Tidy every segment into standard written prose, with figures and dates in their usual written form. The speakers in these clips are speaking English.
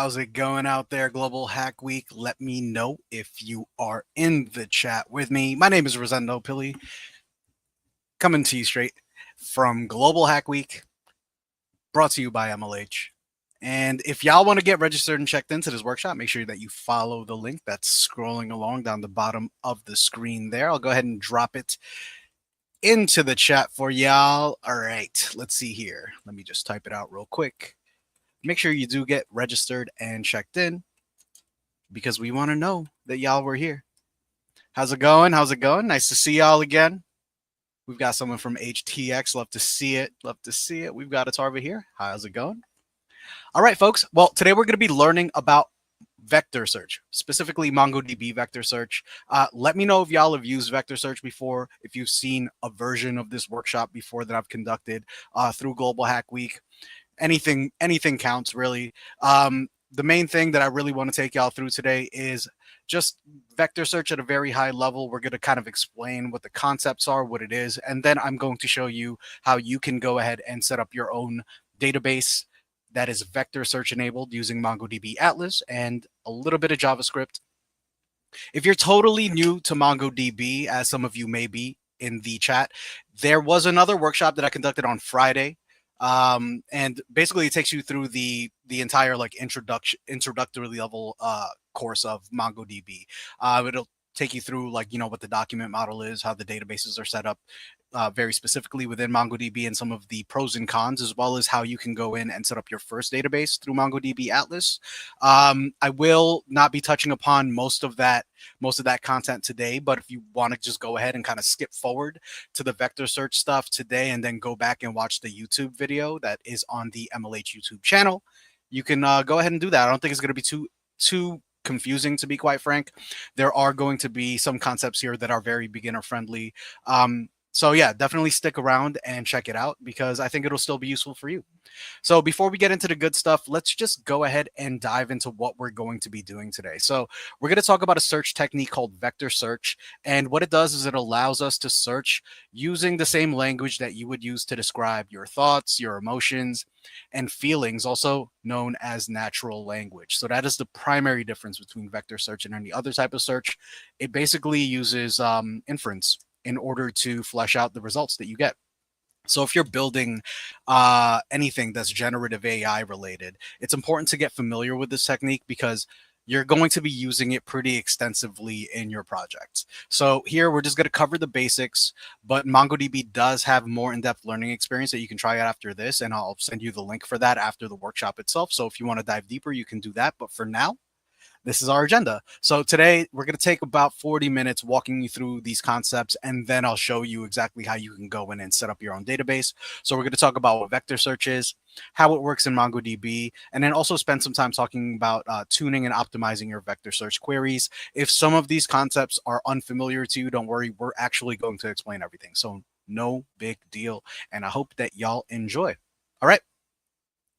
How's it going out there, Global Hack Week? Let me know if you are in the chat with me. My name is Rosendo Pili, coming to you straight from Global Hack Week, brought to you by MLH. And if y'all want to get registered and checked into this workshop, make sure that you follow the link that's scrolling along down the bottom of the screen there. I'll go ahead and drop it into the chat for y'all. All right, let's see here. Let me just type it out real quick. Make sure you do get registered and checked in because we want to know that y'all were here. How's it going? How's it going? Nice to see y'all again. We've got someone from HTX. Love to see it. Love to see it. We've got a Tarva here. How's it going? All right, folks. Well, today we're going to be learning about vector search, specifically MongoDB Vector Search. Let me know if y'all have used vector search before, if you've seen a version of this workshop before that I've conducted through Global Hack Week. Anything counts, really. The main thing that I really want to take y'all through today is just vector search at a very high level. We're going to kind of explain what the concepts are, what it is, and then I'm going to show you how you can go ahead and set up your own database that is vector search enabled using MongoDB Atlas and a little bit of JavaScript. If you're totally new to MongoDB, as some of you may be in the chat, there was another workshop that I conducted on Friday. And basically it takes you through the entire like introductory level course of MongoDB. It'll take you through like, what the document model is, how the databases are set up very specifically within MongoDB, and some of the pros and cons, as well as how you can go in and set up your first database through MongoDB Atlas. I will not be touching upon most of that content today, but if you want to just go ahead and kind of skip forward to the vector search stuff today and then go back and watch the YouTube video that is on the MLH YouTube channel, you can go ahead and do that. I don't think it's going to be too confusing, to be quite frank. There are going to be some concepts here that are very beginner friendly. So yeah, definitely stick around and check it out because I think it'll still be useful for you. So before we get into the good stuff, let's just go ahead and dive into what we're going to be doing today. So we're going to talk about a search technique called vector search. And what it does is it allows us to search using the same language that you would use to describe your thoughts, your emotions, and feelings, also known as natural language. So that is the primary difference between vector search and any other type of search. It basically uses inference in order to flesh out the results that you get. So if you're building anything that's generative AI related, it's important to get familiar with this technique because you're going to be using it pretty extensively in your projects. So here we're just going to cover the basics, but MongoDB does have more in-depth learning experience that you can try out after this, and I'll send you the link for that after the workshop itself. So if you want to dive deeper, you can do that. But for now, this is our agenda. So today we're going to take about 40 minutes walking you through these concepts, and then I'll show you exactly how you can go in and set up your own database. So we're going to talk about what vector search is, how it works in MongoDB, and then also spend some time talking about tuning and optimizing your vector search queries. If some of these concepts are unfamiliar to you, don't worry, we're actually going to explain everything. So no big deal. And I hope that y'all enjoy. All right.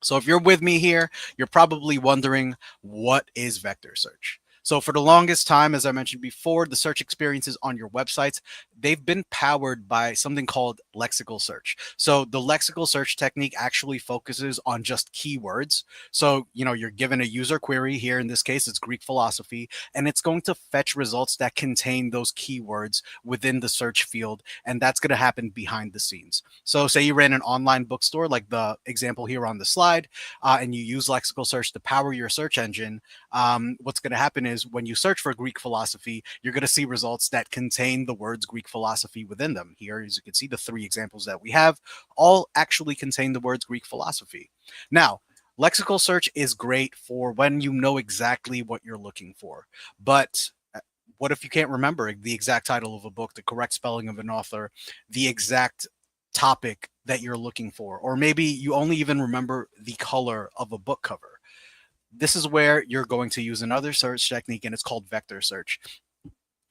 So if you're with me here, you're probably wondering, what is vector search? So for the longest time, as I mentioned before, the search experiences on your websites, they've been powered by something called lexical search. So the lexical search technique actually focuses on just keywords. So, you're given a user query here. In this case, it's Greek philosophy, and it's going to fetch results that contain those keywords within the search field. And that's going to happen behind the scenes. So say you ran an online bookstore, like the example here on the slide, and you use lexical search to power your search engine. What's going to happen is when you search for Greek philosophy, you're going to see results that contain the words Greek philosophy within them. Here, as you can see, the 3 examples that we have all actually contain the words Greek philosophy. Now, lexical search is great for when you know exactly what you're looking for. But what if you can't remember the exact title of a book, the correct spelling of an author, the exact topic that you're looking for? Or maybe you only even remember the color of a book cover. This is where you're going to use another search technique, and it's called vector search.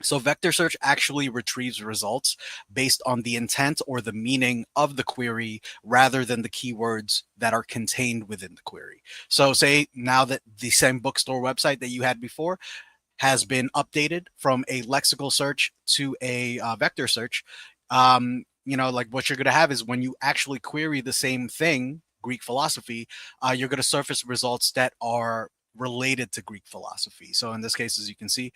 So vector search actually retrieves results based on the intent or the meaning of the query rather than the keywords that are contained within the query. So say now that the same bookstore website that you had before has been updated from a lexical search to a vector search, like what you're going to have is when you actually query the same thing, Greek philosophy, you're going to surface results that are related to Greek philosophy. So in this case, as you can see,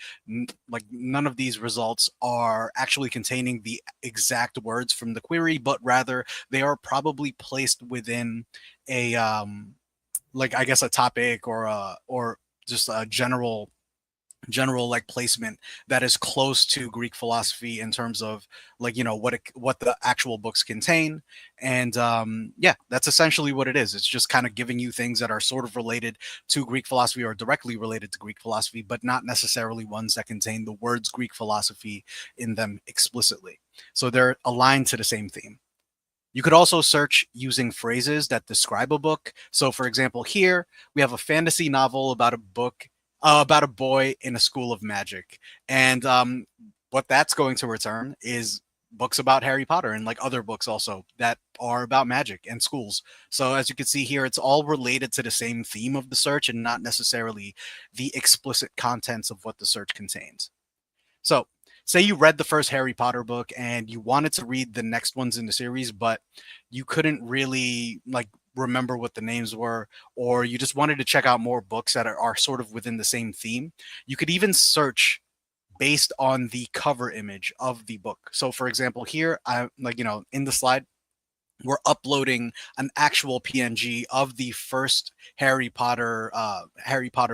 like none of these results are actually containing the exact words from the query, but rather they are probably placed within a like I guess a topic or just a general like placement that is close to Greek philosophy in terms of like what the actual books contain. And yeah, that's essentially what it is. It's just kind of giving you things that are sort of related to Greek philosophy or directly related to Greek philosophy, but not necessarily ones that contain the words Greek philosophy in them explicitly. So they're aligned to the same theme. You could also search using phrases that describe a book. So, for example, here we have a fantasy novel about a book about a boy in a school of magic, and what that's going to return is books about Harry Potter and like other books also that are about magic and schools. So, as you can see here, it's all related to the same theme of the search and not necessarily the explicit contents of what the search contains. So, say you read the first Harry Potter book and you wanted to read the next ones in the series, but you couldn't really like remember what the names were, or you just wanted to check out more books that are sort of within the same theme. You could even search based on the cover image of the book. So, for example, here, I like, in the slide, we're uploading an actual PNG of the first Harry Potter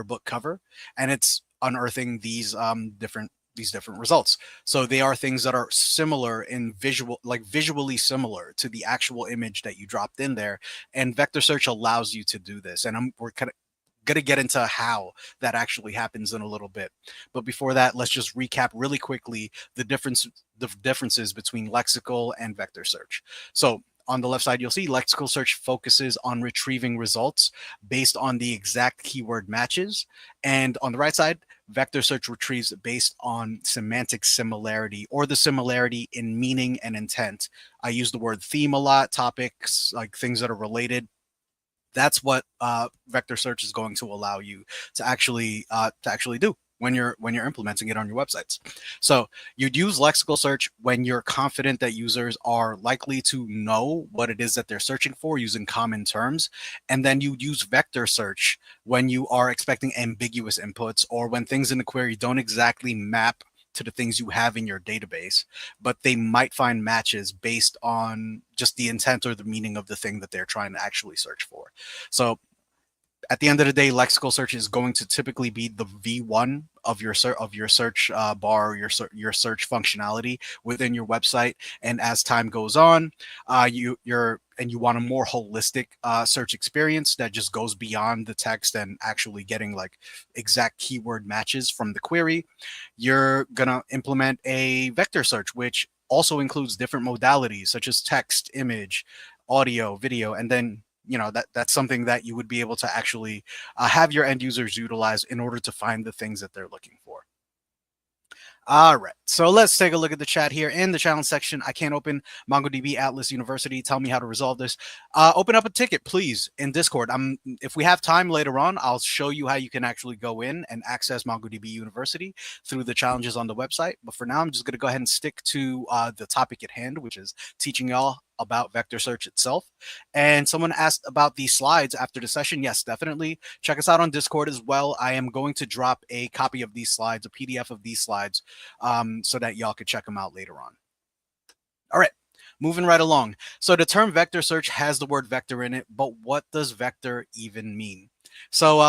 book cover, and it's unearthing these different results. So they are things that are similar in visual, like visually similar to the actual image that you dropped in there. And vector search allows you to do this. And we're kind of going to get into how that actually happens in a little bit. But before that, let's just recap really quickly the differences between lexical and vector search. So on the left side, you'll see lexical search focuses on retrieving results based on the exact keyword matches. And on the right side, vector search retrieves based on semantic similarity or the similarity in meaning and intent. I use the word theme a lot, topics, like things that are related. That's what vector search is going to allow you to actually do when you're implementing it on your websites. So you'd use lexical search when you're confident that users are likely to know what it is that they're searching for using common terms. And then you'd use vector search when you are expecting ambiguous inputs or when things in the query don't exactly map to the things you have in your database, but they might find matches based on just the intent or the meaning of the thing that they're trying to actually search for. So at the end of the day, lexical search is going to typically be the V1 of your search bar, or your search functionality within your website. And as time goes on, you want a more holistic search experience that just goes beyond the text and actually getting like exact keyword matches from the query. You're gonna implement a vector search, which also includes different modalities such as text, image, audio, video, and then that's something that you would be able to actually have your end users utilize in order to find the things that they're looking for. All right, so let's take a look at the chat here in the challenge section. I can't open MongoDB Atlas University. Tell me how to resolve this. Open up a ticket, please, in Discord. If we have time later on, I'll show you how you can actually go in and access MongoDB University through the challenges on the website. But for now, I'm just going to go ahead and stick to the topic at hand, which is teaching y'all about vector search itself. And someone asked about the slides after the session. Yes, definitely. Check us out on Discord as well. I am going to drop a copy of these slides, a PDF of these slides, so that y'all could check them out later on. All right, moving right along. So the term vector search has the word vector in it, but what does vector even mean? So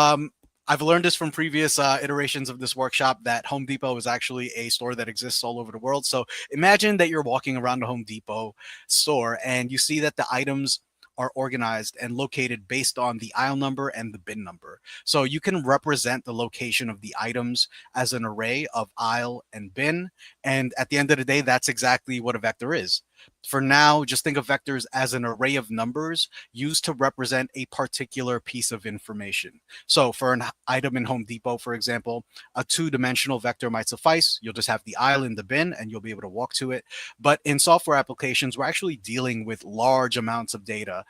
I've learned this from previous iterations of this workshop that Home Depot is actually a store that exists all over the world. So imagine that you're walking around the Home Depot store and you see that the items are organized and located based on the aisle number and the bin number. So you can represent the location of the items as an array of aisle and bin. And at the end of the day, that's exactly what a vector is. For now, just think of vectors as an array of numbers used to represent a particular piece of information. So for an item in Home Depot, for example, a two-dimensional vector might suffice. You'll just have the aisle in the bin and you'll be able to walk to it. But in software applications, we're actually dealing with large amounts of data,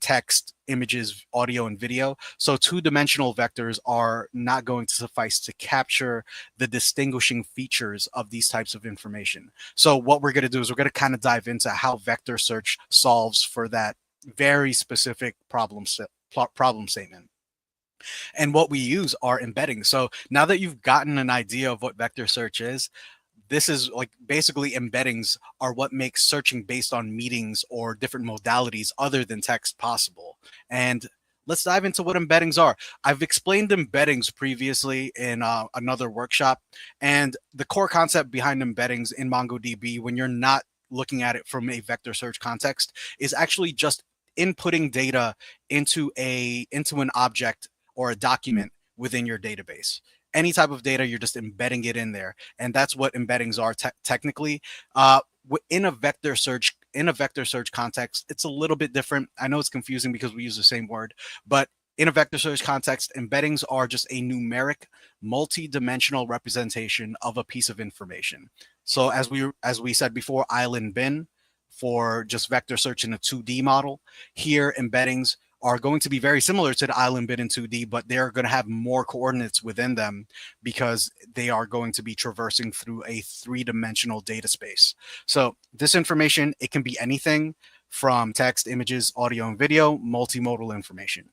text, images, audio, and video. So two-dimensional vectors are not going to suffice to capture the distinguishing features of these types of information. So what we're going to do is we're going to kind of dive into how vector search solves for that very specific problem statement. And what we use are embeddings. So now that you've gotten an idea of what vector search is, this is like basically embeddings are what makes searching based on meanings or different modalities other than text possible. And let's dive into what embeddings are. I've explained embeddings previously in another workshop, and the core concept behind embeddings in MongoDB, when you're not looking at it from a vector search context, is actually just inputting data into an object or a document within your database. Any type of data, you're just embedding it in there, and that's what embeddings are technically. In a vector search context, it's a little bit different. I know it's confusing because we use the same word, but in a vector search context, embeddings are just a numeric, multi-dimensional representation of a piece of information. So as we said before, island bin for just vector search in a 2D model. Here, embeddings are going to be very similar to the island bin in 2D, but they're going to have more coordinates within them because they are going to be traversing through a three-dimensional data space. So this information, it can be anything from text, images, audio, and video, multimodal information.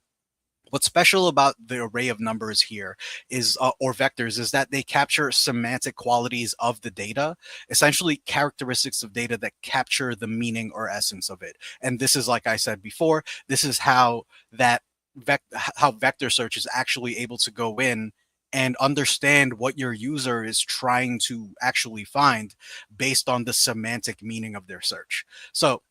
What's special about the array of numbers here is, or vectors, is that they capture semantic qualities of the data, essentially characteristics of data that capture the meaning or essence of it. And this is, like I said before, this is how how vector search is actually able to go in and understand what your user is trying to actually find based on the semantic meaning of their search. So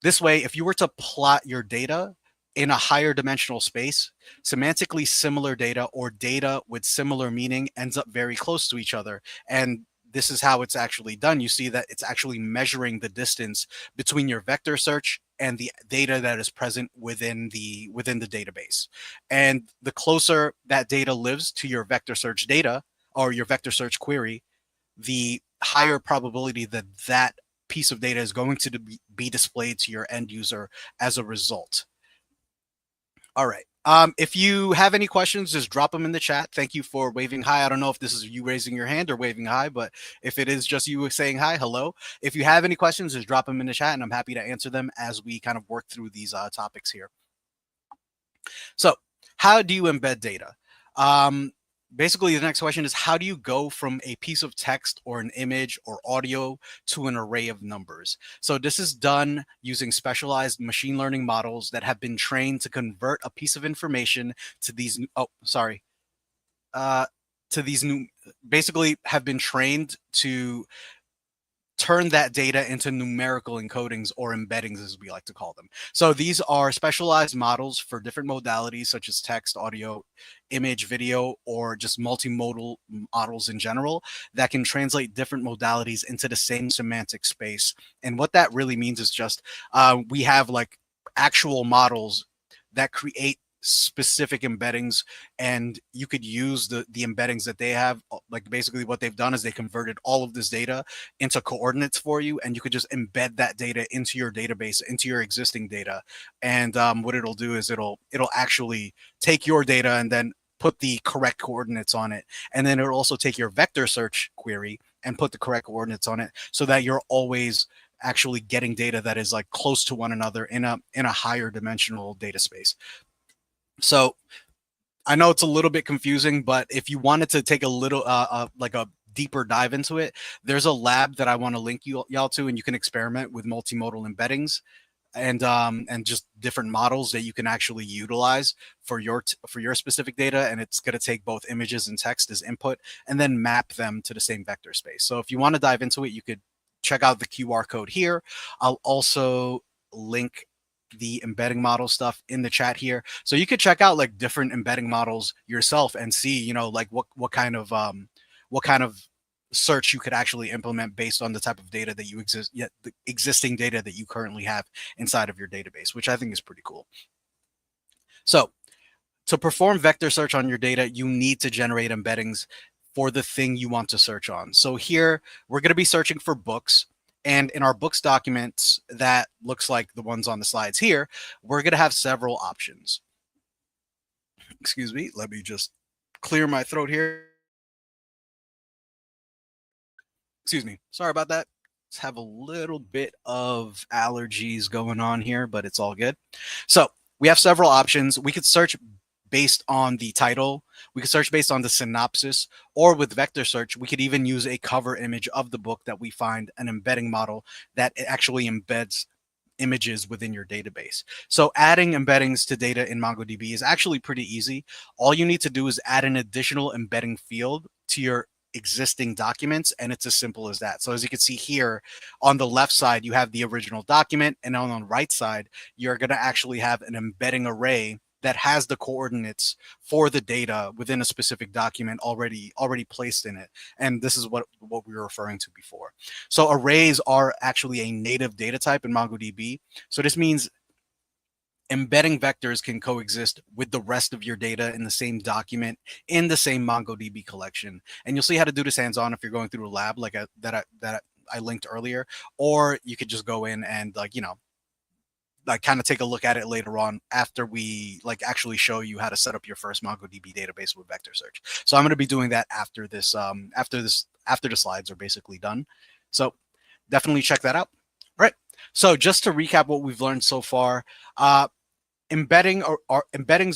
this way, if you were to plot your data in a higher dimensional space, semantically similar data or data with similar meaning ends up very close to each other. And this is how it's actually done. You see that it's actually measuring the distance between your vector search and the data that is present within the database. And the closer that data lives to your vector search data or your vector search query, the higher probability that that piece of data is going to be displayed to your end user as a result. All right. If you have any questions, just drop them in the chat. Thank you for waving hi. I don't know if this is you raising your hand or waving hi, but if it is just you saying hi, hello. If you have any questions, just drop them in the chat, and I'm happy to answer them as we kind of work through these topics here. So how do you embed data? Basically, the next question is, how do you go from a piece of text or an image or audio to an array of numbers? So this is done using specialized machine learning models that have been trained to convert a piece of information to these, basically have been trained to turn that data into numerical encodings or embeddings, as we like to call them. So these are specialized models for different modalities such as text, audio, image, video, or just multimodal models in general that can translate different modalities into the same semantic space. And what that really means is just we have like actual models that create specific embeddings, and you could use the embeddings that they have. Like basically what they've done is they converted all of this data into coordinates for you, and you could just embed that data into your database, into your existing data. And what it'll do is it'll actually take your data and then put the correct coordinates on it, and then it'll also take your vector search query and put the correct coordinates on it, so that you're always actually getting data that is like close to one another in a higher dimensional data space. So I know it's a little bit confusing, but if you wanted to take a little like a deeper dive into it, there's a lab that I want to link y'all to, and you can experiment with multimodal embeddings and just different models that you can actually utilize for your specific data. And it's going to take both images and text as input and then map them to the same vector space. So if you want to dive into it, you could check out the QR code here. I'll also link the embedding model stuff in the chat here, so you could check out like different embedding models yourself and see, you know, like what kind of search you could actually implement based on the type of data that the existing data that you currently have inside of your database, which I think is pretty cool. So to perform vector search on your data, you need to generate embeddings for the thing you want to search on. So here we're going to be searching for books. And in our books documents that looks like the ones on the slides here, we're going to have several options. Excuse me, let me just clear my throat here. Excuse me, sorry about that. Let's have a little bit of allergies going on here, but it's all good. So we have several options. We could search based on the title. We could search based on the synopsis, or with vector search, we could even use a cover image of the book that we find an embedding model that actually embeds images within your database. So adding embeddings to data in MongoDB is actually pretty easy. All you need to do is add an additional embedding field to your existing documents, and it's as simple as that. So as you can see here, on the left side, you have the original document, and on the right side, you're going to actually have an embedding array that has the coordinates for the data within a specific document already placed in it. And this is what we were referring to before. So arrays are actually a native data type in MongoDB. So this means embedding vectors can coexist with the rest of your data in the same document in the same MongoDB collection. And you'll see how to do this hands-on if you're going through a lab like that I linked earlier, or you could just go in and like kind of take a look at it later on after we like actually show you how to set up your first MongoDB database with vector search. So I'm going to be doing that after the slides are basically done. So definitely check that out. All right. So just to recap what we've learned so far, embeddings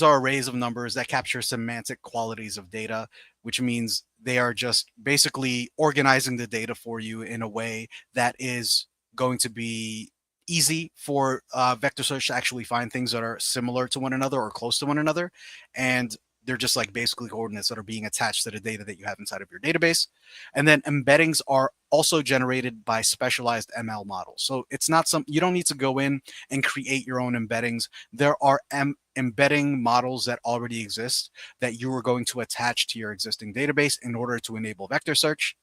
are arrays of numbers that capture semantic qualities of data, which means they are just basically organizing the data for you in a way that is going to be easy for vector search to actually find things that are similar to one another or close to one another. And they're just like basically coordinates that are being attached to the data that you have inside of your database. And then embeddings are also generated by specialized ML models. So it's not you don't need to go in and create your own embeddings. There are embedding models that already exist that you are going to attach to your existing database in order to enable vector search.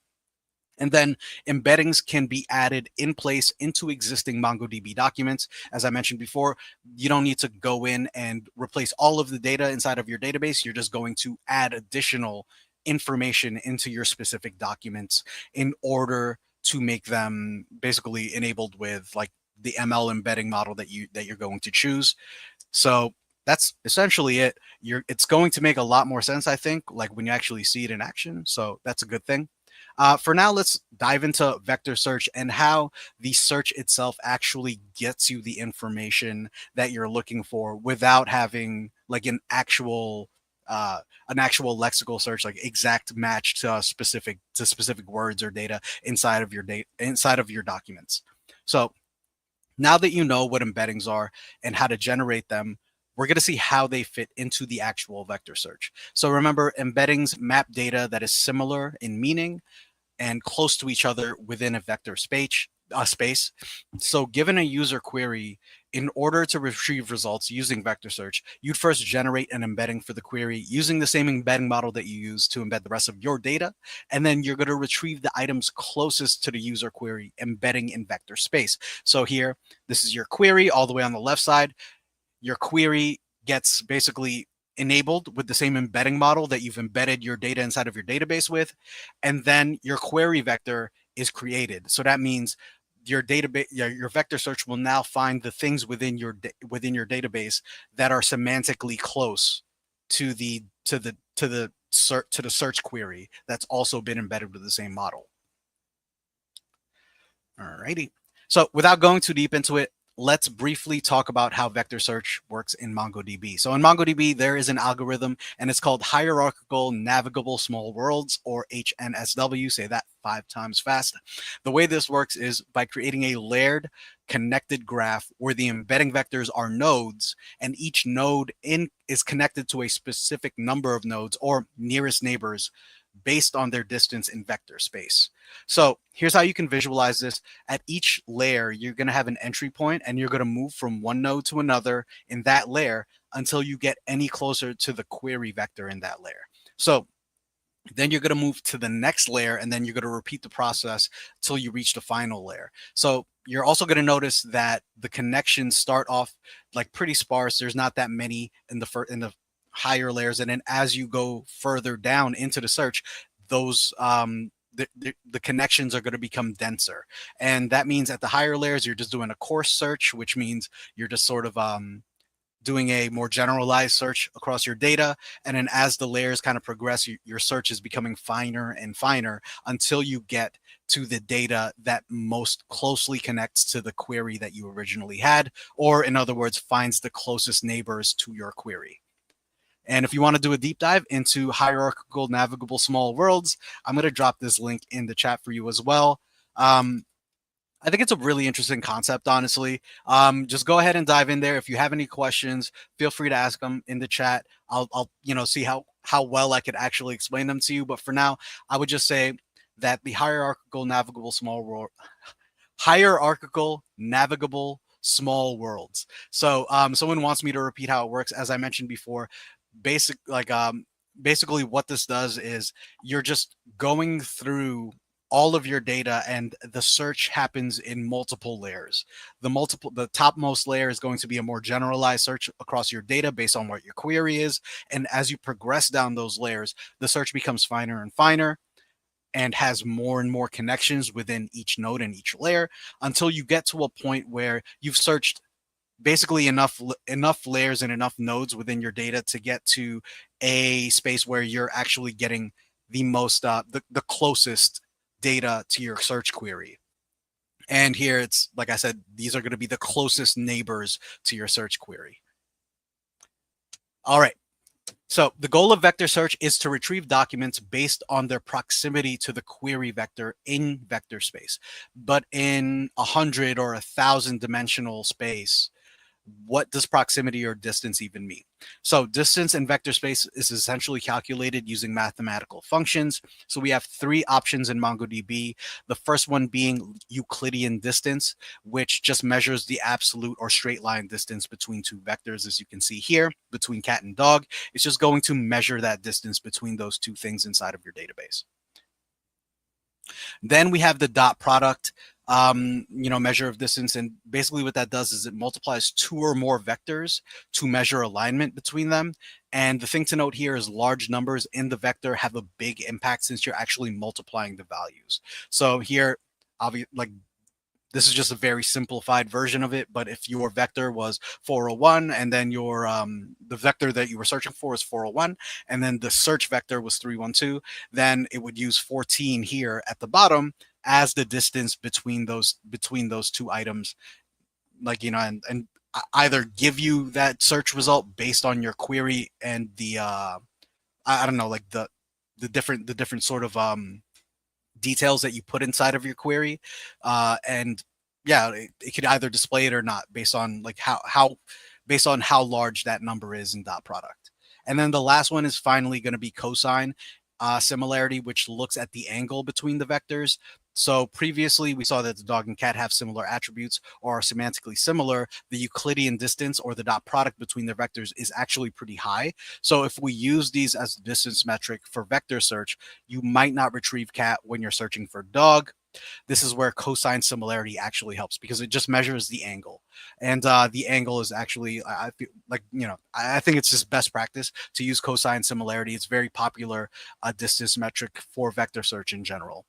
And then embeddings can be added in place into existing MongoDB documents. As I mentioned before, you don't need to go in and replace all of the data inside of your database. You're just going to add additional information into your specific documents in order to make them basically enabled with like the ML embedding model that you're going to choose. So that's essentially it. It's going to make a lot more sense, I think, like when you actually see it in action. So that's a good thing. For now, let's dive into vector search and how the search itself actually gets you the information that you're looking for without having like an actual lexical search, like exact match to specific words or data inside of your documents. So now that you know what embeddings are and how to generate them, we're going to see how they fit into the actual vector search. So remember, embeddings map data that is similar in meaning and close to each other within a vector space. So given a user query, in order to retrieve results using vector search, you'd first generate an embedding for the query using the same embedding model that you use to embed the rest of your data. And then you're going to retrieve the items closest to the user query, embedding in vector space. So here, this is your query all the way on the left side. Your query gets basically enabled with the same embedding model that you've embedded your data inside of your database with, and then your query vector is created. So that means your database, your vector search will now find the things within your database that are semantically close to the search query that's also been embedded with the same model. Alrighty. So without going too deep into it, let's briefly talk about how vector search works in MongoDB. So in MongoDB, there is an algorithm, and it's called Hierarchical Navigable Small Worlds, or HNSW. Say that 5 times fast. The way this works is by creating a layered connected graph where the embedding vectors are nodes, and each node is connected to a specific number of nodes or nearest neighbors based on their distance in vector space. So here's how you can visualize this. At each layer, you're going to have an entry point, and you're going to move from one node to another in that layer until you get any closer to the query vector in that layer. So then you're going to move to the next layer, and then you're going to repeat the process till you reach the final layer. So you're also going to notice that the connections start off like pretty sparse. There's not that many in the higher layers, and then as you go further down into the search, those the connections are going to become denser. And that means at the higher layers, you're just doing a coarse search, which means you're just sort of doing a more generalized search across your data. And then as the layers kind of progress, your search is becoming finer and finer until you get to the data that most closely connects to the query that you originally had, or in other words, finds the closest neighbors to your query. And if you want to do a deep dive into hierarchical navigable small worlds, I'm going to drop this link in the chat for you as well. I think it's a really interesting concept, honestly. Just go ahead and dive in there. If you have any questions, feel free to ask them in the chat. I'll see how well I could actually explain them to you. But for now, I would just say that the hierarchical navigable small worlds. So someone wants me to repeat how it works. As I mentioned before, basically what this does is you're just going through all of your data, and the search happens in multiple layers. The topmost layer is going to be a more generalized search across your data based on what your query is. And as you progress down those layers, the search becomes finer and finer and has more and more connections within each node and each layer, until you get to a point where you've searched basically enough layers and enough nodes within your data to get to a space where you're actually getting the most the closest data to your search query. And here it's, like I said, these are going to be the closest neighbors to your search query. All right. So the goal of vector search is to retrieve documents based on their proximity to the query vector in vector space. But in 100 or 1,000 dimensional space, what does proximity or distance even mean? So distance in vector space is essentially calculated using mathematical functions. So we have three options in MongoDB. The first one being Euclidean distance, which just measures the absolute or straight line distance between two vectors, as you can see here, between cat and dog. It's just going to measure that distance between those two things inside of your database. Then we have the dot product, measure of distance. And basically what that does is it multiplies two or more vectors to measure alignment between them. And the thing to note here is large numbers in the vector have a big impact since you're actually multiplying the values. So here, obviously, this is just a very simplified version of it, but if your vector was 401 and then your the vector that you were searching for is 401 and then the search vector was 312, then it would use 14 here at the bottom as the distance between those two items, and either give you that search result based on your query and the I don't know, like the different sort of details that you put inside of your query, and yeah, it could either display it or not based on like how large that number is in dot product. And then the last one is finally going to be cosine similarity, which looks at the angle between the vectors. So previously we saw that the dog and cat have similar attributes or are semantically similar. The Euclidean distance, or the dot product between their vectors, is actually pretty high. So if we use these as distance metric for vector search, you might not retrieve cat when you're searching for dog. This is where cosine similarity actually helps, because it just measures the angle. And the angle is actually, I feel like, I think it's just best practice to use cosine similarity. It's very popular distance metric for vector search in general.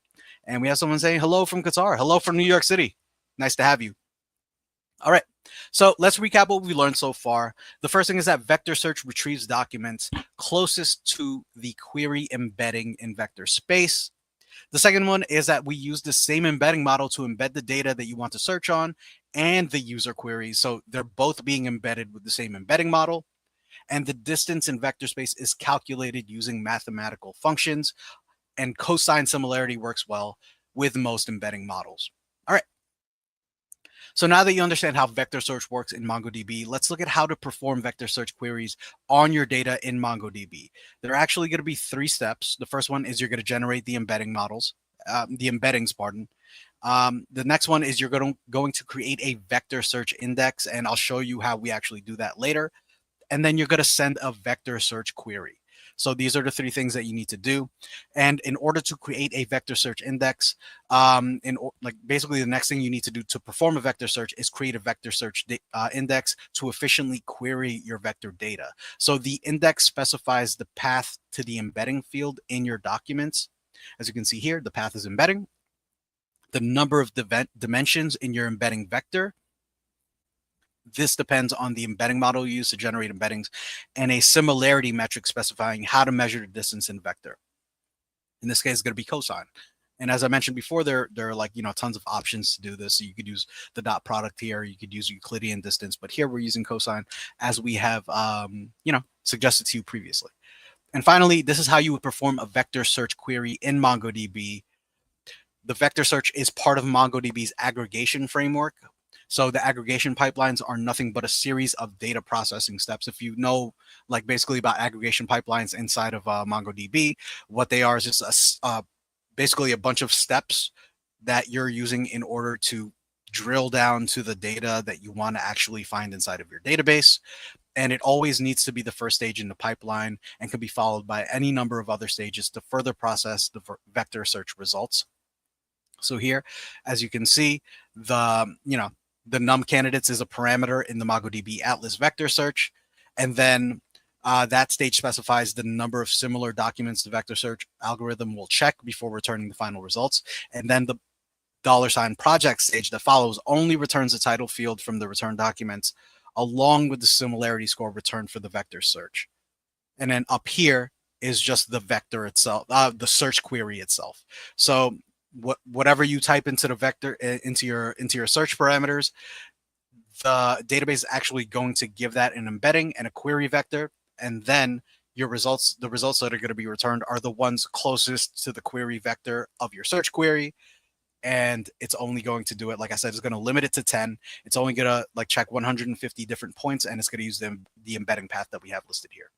And we have someone saying hello from Qatar. Hello from New York City. Nice to have you. All right. So let's recap what we learned so far. The first thing is that vector search retrieves documents closest to the query embedding in vector space. The second one is that we use the same embedding model to embed the data that you want to search on and the user queries. So they're both being embedded with the same embedding model. And the distance in vector space is calculated using mathematical functions. And cosine similarity works well with most embedding models. All right. So now that you understand how vector search works in MongoDB, let's look at how to perform vector search queries on your data in MongoDB. There are actually going to be three steps. The first one is you're going to generate the embeddings, pardon. The next one is you're going to create a vector search index, and I'll show you how we actually do that later. And then you're going to send a vector search query. So these are the three things that you need to do. And in order to create a vector search index, basically the next thing you need to do to perform a vector search is create a vector search index to efficiently query your vector data. So the index specifies the path to the embedding field in your documents. As you can see here, the path is embedding, the number of dimensions in your embedding vector. This depends on the embedding model used to generate embeddings, and a similarity metric specifying how to measure the distance in vector. In this case, it's going to be cosine. And as I mentioned before, there are like, tons of options to do this. So you could use the dot product here, you could use Euclidean distance, but here we're using cosine as we have, suggested to you previously. And finally, this is how you would perform a vector search query in MongoDB. The vector search is part of MongoDB's aggregation framework. So the aggregation pipelines are nothing but a series of data processing steps. If you know, like basically about aggregation pipelines inside of MongoDB, what they are is just basically a bunch of steps that you're using in order to drill down to the data that you want to actually find inside of your database. And it always needs to be the first stage in the pipeline and can be followed by any number of other stages to further process the vector search results. So here, as you can see, the num candidates is a parameter in the MongoDB Atlas vector search. And then that stage specifies the number of similar documents the vector search algorithm will check before returning the final results. And then the $project stage that follows only returns the title field from the return documents along with the similarity score returned for the vector search. And then up here is just the vector itself, the search query itself. So whatever you type into the vector into your search parameters, the database is actually going to give that an embedding and a query vector, and then your results, the results that are going to be returned are the ones closest to the query vector of your search query. And it's only going to do it, like I said, it's going to limit it to 10. It's only going to like check 150 different points, and it's going to use the embedding path that we have listed here.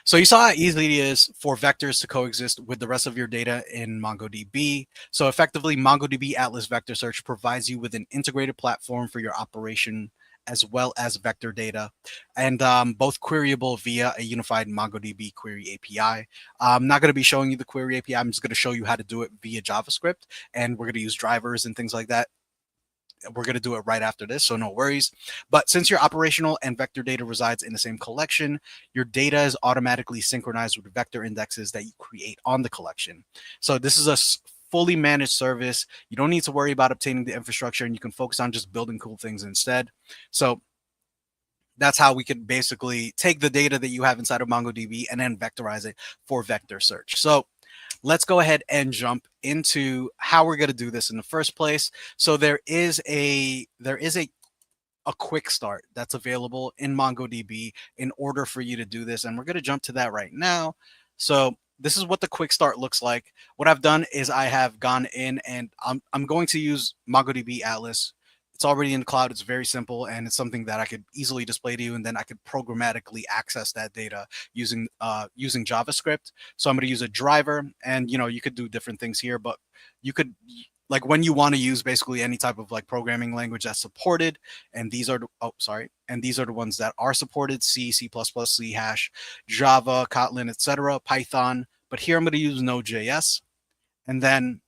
So you saw how easy it is for vectors to coexist with the rest of your data in MongoDB. So effectively, MongoDB Atlas Vector Search provides you with an integrated platform for your operation as well as vector data, and both queryable via a unified MongoDB query API. I'm not going to be showing you the query API. I'm just going to show you how to do it via JavaScript, and we're going to use drivers and things like that. We're going to do it right after this, so no worries. But since your operational and vector data resides in the same collection, your data is automatically synchronized with vector indexes that you create on the collection. So this is a fully managed service. You don't need to worry about obtaining the infrastructure, and you can focus on just building cool things instead. So that's how we could basically take the data that you have inside of MongoDB and then vectorize it for vector search. So let's go ahead and jump into how we're going to do this in the first place. So there is a quick start that's available in MongoDB in order for you to do this, and we're going to jump to that right now. So this is what the quick start looks like. What I've done is I have gone in and I'm going to use MongoDB Atlas. It's already in the cloud. It's very simple, and it's something that I could easily display to you, and then I could programmatically access that data using JavaScript. So I'm going to use a driver, and you could do different things here, but you could, like, when you want to use basically any type of like programming language that's supported, and these are the ones that are supported: C, C++, C hash, Java, Kotlin, etc., Python. But here I'm going to use Node.js, and then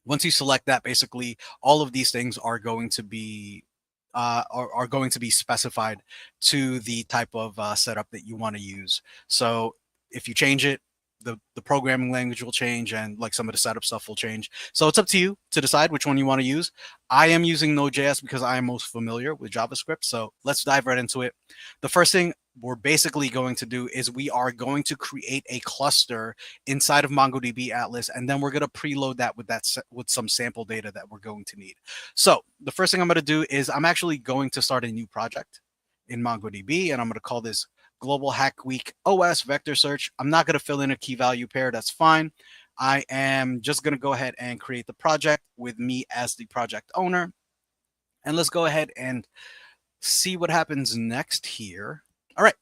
once you select that, basically all of these things are going to be specified to the type of setup that you want to use. So if you change it, the programming language will change, and like some of the setup stuff will change. So it's up to you to decide which one you want to use. I am using Node.js because I am most familiar with JavaScript. So let's dive right into it. The first thing we're basically going to do is we are going to create a cluster inside of MongoDB Atlas, and then we're going to preload that with some sample data that we're going to need. So the first thing I'm going to do is I'm actually going to start a new project in MongoDB, and I'm going to call this Global Hack Week OS Vector Search. I'm not going to fill in a key value pair. That's fine. I am just going to go ahead and create the project with me as the project owner. And let's go ahead and see what happens next here. All right.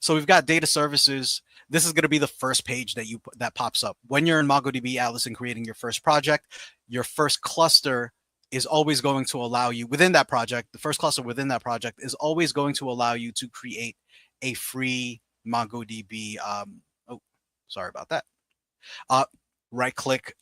So we've got data services. This is going to be the first page that pops up. When you're in MongoDB Atlas and creating your first project, your first cluster is always going to allow you within that project. The first cluster within that project is always going to allow you to create a free MongoDB. Oh, sorry about that. Right click,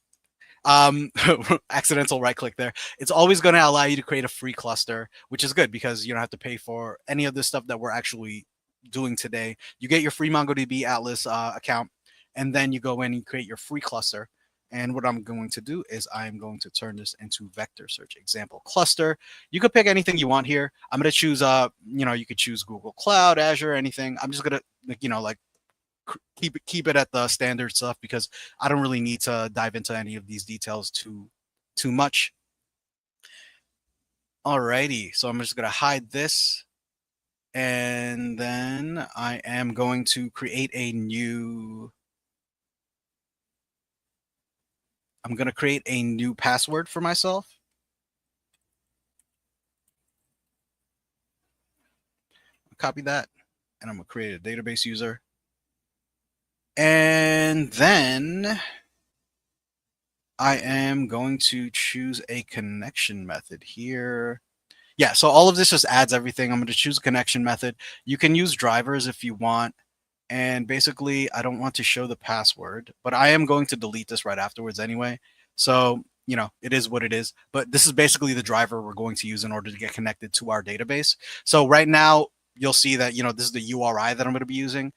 accidental right click there. It's always going to allow you to create a free cluster, which is good because you don't have to pay for any of this stuff that we're actually doing today. You get your free MongoDB Atlas account, and then you go in and create your free cluster. And what I'm going to do is I'm going to turn this into vector search example cluster. You could pick anything you want here. I'm going to choose, you could choose Google Cloud, Azure, anything. I'm just going to, keep it at the standard stuff because I don't really need to dive into any of these details too much. Alrighty, so I'm just gonna hide this, and then I am going to create a new. I'm gonna create a new password for myself. Copy that, and I'm gonna create a database user. And then I am going to choose a connection method here. Yeah, so all of this just adds everything. I'm going to choose a connection method. You can use drivers if you want. And basically, I don't want to show the password, but I am going to delete this right afterwards anyway. So, it is what it is. But this is basically the driver we're going to use in order to get connected to our database. So right now, you'll see that, this is the URI that I'm going to be using.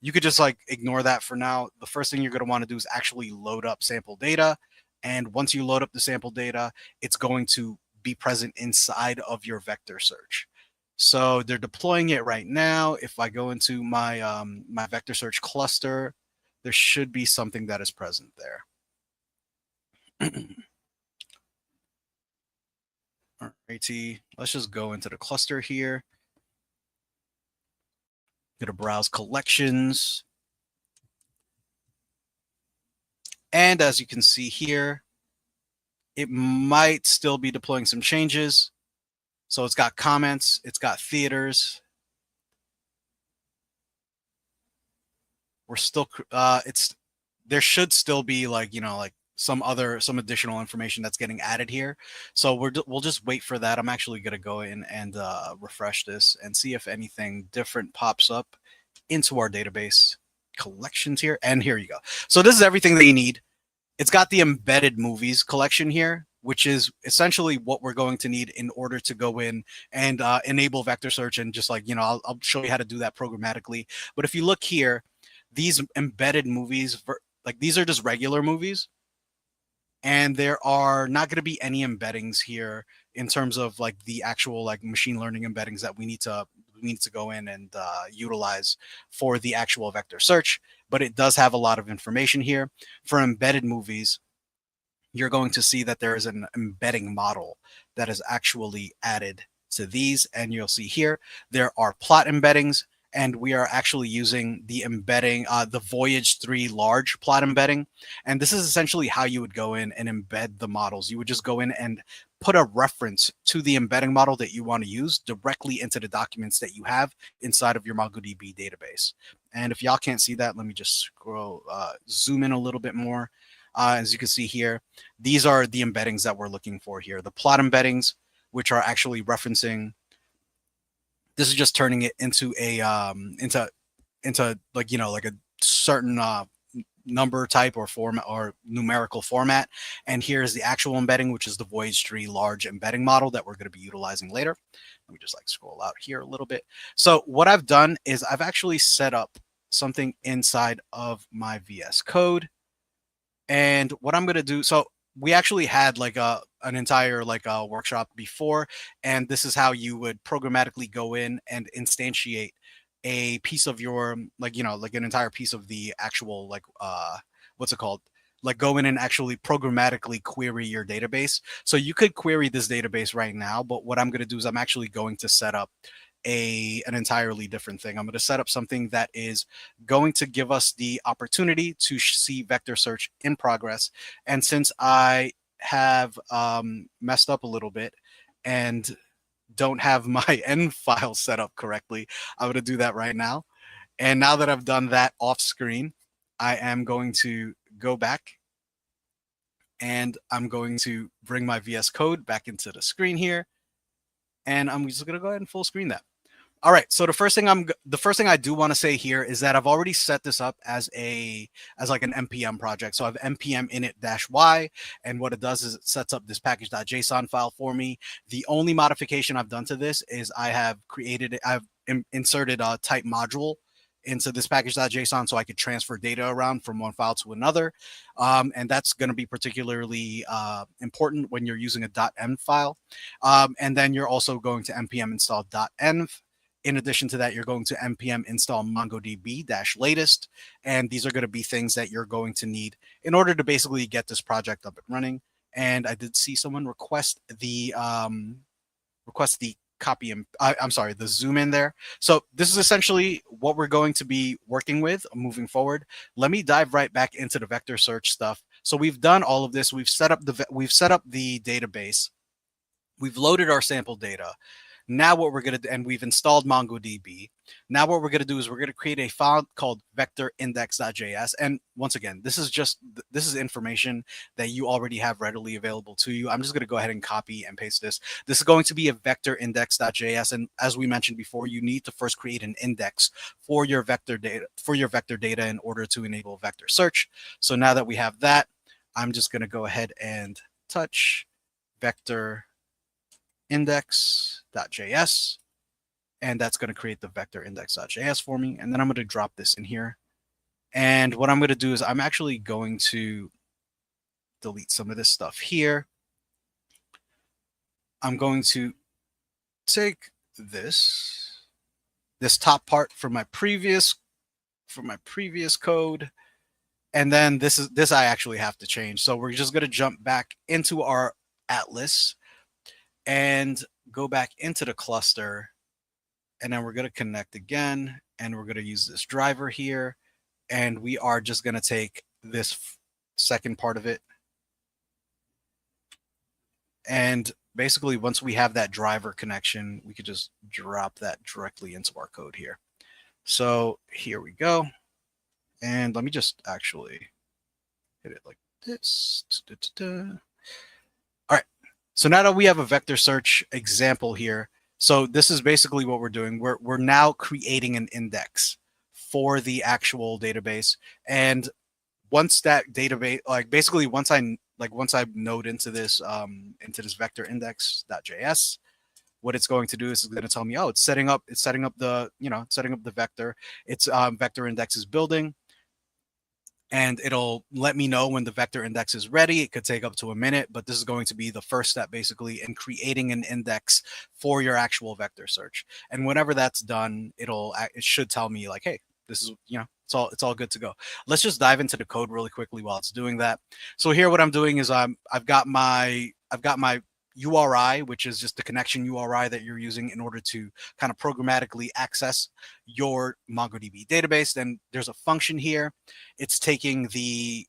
You could just like ignore that for now. The first thing you're going to want to do is actually load up sample data. And once you load up the sample data, it's going to be present inside of your vector search. So they're deploying it right now. If I go into my my vector search cluster, there should be something that is present there. Alrighty, let's just go into the cluster here. Going to browse collections. And as you can see here, it might still be deploying some changes. So it's got comments, it's got theaters. We're still, there should still be like, like some additional information that's getting added here. So we'll just wait for that. I'm actually going to go in and refresh this and see if anything different pops up into our database collections here. And here you go. So this is everything that you need. It's got the embedded movies collection here, which is essentially what we're going to need in order to go in and enable vector search. And just like, I'll show you how to do that programmatically. But if you look here, these embedded movies, like these are just regular movies. And there are not going to be any embeddings here in terms of like the actual like machine learning embeddings that we need to go in and utilize for the actual vector search. But it does have a lot of information here. For embedded movies, you're going to see that there is an embedding model that is actually added to these. And you'll see here, there are plot embeddings, and we are actually using the embedding, the Voyage 3 large plot embedding. And this is essentially how you would go in and embed the models. You would just go in and put a reference to the embedding model that you want to use directly into the documents that you have inside of your MongoDB database. And if y'all can't see that, let me just scroll, zoom in a little bit more. As you can see here, these are the embeddings that we're looking for here. The plot embeddings, which are actually referencing. This is just turning it into a into like like a certain number type or format or numerical format. And here's the actual embedding, which is the Voyage 3 large embedding model that we're going to be utilizing later. Let me just like scroll out here a little bit. So what I've done is I've actually set up something inside of my VS Code. And what I'm going to do, so we actually had like an entire like a workshop before, and this is how you would programmatically go in and instantiate a piece of your like like an entire piece of the actual like what's it called, like go in and actually programmatically query your database. So you could query this database right now, but what I'm going to do is I'm actually going to set up an entirely different thing. I'm going to set up something that is going to give us the opportunity to see vector search in progress. And since I have messed up a little bit and don't have my end file set up correctly, I'm going to do that right now. And now that I've done that off screen, I am going to go back and I'm going to bring my VS Code back into the screen here. And I'm just going to go ahead and full screen that. All right. So the first thing I do want to say here is that I've already set this up as like an npm project. So I have npm init-y, and what it does is it sets up this package.json file for me. The only modification I've done to this is I've inserted a type module into this package.json so I could transfer data around from one file to another. And that's going to be particularly important when you're using a .env file. And then you're also going to npm install .env In addition to that, you're going to npm install MongoDB-latest, and these are going to be things that you're going to need in order to basically get this project up and running. And I did see someone request the copy and I'm sorry, the zoom in there. So this is essentially what we're going to be working with moving forward. Let me dive right back into the vector search stuff. So we've done all of this. We've set up the database. We've loaded our sample data. Now what we're going to do, and we've installed MongoDB. Now what we're going to do is we're going to create a file called vectorindex.js. And once again, this is information that you already have readily available to you. I'm just going to go ahead and copy and paste this. This is going to be a vectorindex.js. And as we mentioned before, you need to first create an index for your vector data in order to enable vector search. So now that we have that, I'm just going to go ahead and touch vector index.js, and that's going to create the vector index.js for me. And then I'm going to drop this in here. And what I'm going to do is I'm actually going to delete some of this stuff here. I'm going to take this top part from my previous code, and then this I actually have to change. So we're just going to jump back into our Atlas and go back into the cluster, and then we're going to connect again, and we're going to use this driver here, and we are just going to take this second part of it, and basically once we have that driver connection, we could just drop that directly into our code here. So here we go, and let me just actually hit it like this. All right. So now that we have a vector search example here, so this is basically what we're doing. We're now creating an index for the actual database. And once that database, basically once I node into this vector index.js, what it's going to do is it's going to tell me, oh, it's setting up the vector. Its vector index is building. And it'll let me know when the vector index is ready. It could take up to a minute, but this is going to be the first step basically in creating an index for your actual vector search. And whenever that's done, it should tell me like, hey, this is, it's all good to go. Let's just dive into the code really quickly while it's doing that. So here what I'm doing is I've got my URI, which is just the connection URI that you're using in order to kind of programmatically access your MongoDB database. Then there's a function here. It's taking the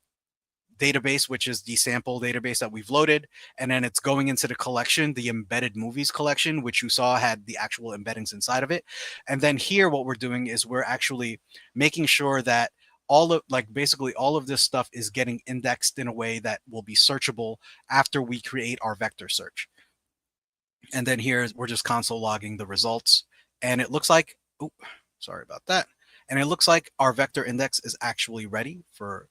database, which is the sample database that we've loaded, and then it's going into the collection, the embedded movies collection, which you saw had the actual embeddings inside of it. And then here what we're doing is we're actually making sure that basically all of this stuff is getting indexed in a way that will be searchable after we create our vector search. And then here we're just console logging the results, and it looks like, oh, sorry about that. And it looks like our vector index is actually ready for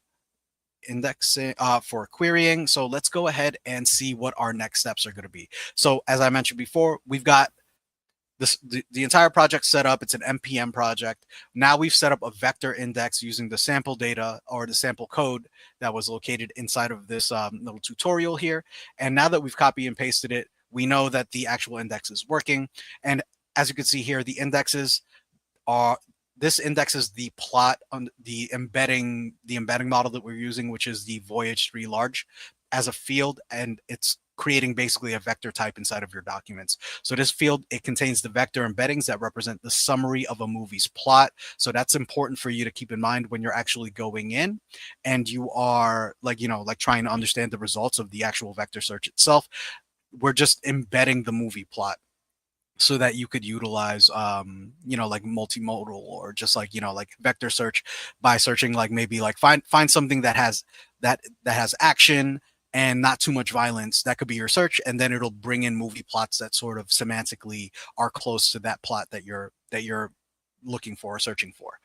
indexing, for querying. So let's go ahead and see what our next steps are going to be. So as I mentioned before, we've got the entire project set up. It's an npm project. Now we've set up a vector index using the sample data or the sample code that was located inside of this little tutorial here. And now that we've copy and pasted it, we know that the actual index is working. And as you can see here, the indexes are, this indexes the plot on the embedding model that we're using, which is the Voyage 3 large as a field, and it's creating basically a vector type inside of your documents. So this field, it contains the vector embeddings that represent the summary of a movie's plot. So that's important for you to keep in mind when you're actually going in and you are trying to understand the results of the actual vector search itself. We're just embedding the movie plot so that you could utilize like multimodal, or just like vector search by searching find something that has action and not too much violence. That could be your search, and then it'll bring in movie plots that sort of semantically are close to that plot that you're looking for or searching for.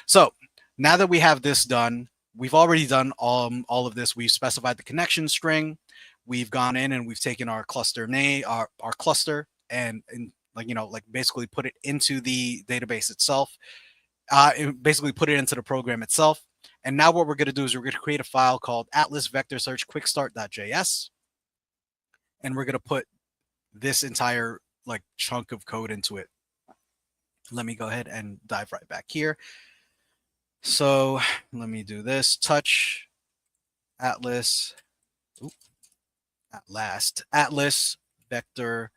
So now that we have this done, we've already done all of this. We've specified the connection string. We've gone in and we've taken our cluster name, our cluster, and basically put it into the database itself, basically put it into the program itself. And now what we're going to do is we're going to create a file called Atlas Vector Search Quickstart.js, and we're going to put this entire chunk of code into it. let me go ahead and dive right back here. So let me do this. Touch Atlas, oop, Atlas Vector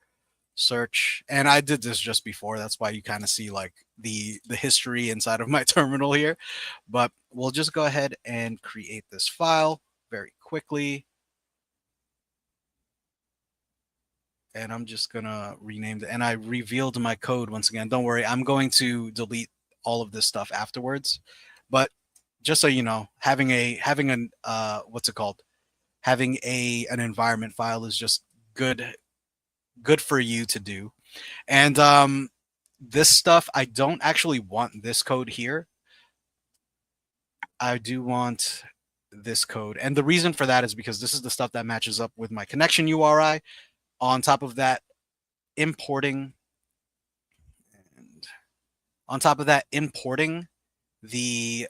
Search. And I did this just before. That's why you kind of see like the history inside of my terminal here. But we'll just go ahead and create this file very quickly. And I'm just gonna rename it. And I revealed my code once again. Don't worry, I'm going to delete all of this stuff afterwards. But just so you know, having an what's it called? Having an environment file is just good for you to do. And this stuff, I don't actually want this code here. I do want this code. And the reason for that is because this is the stuff that matches up with my connection URI. On top of that, importing and on top of that, importing the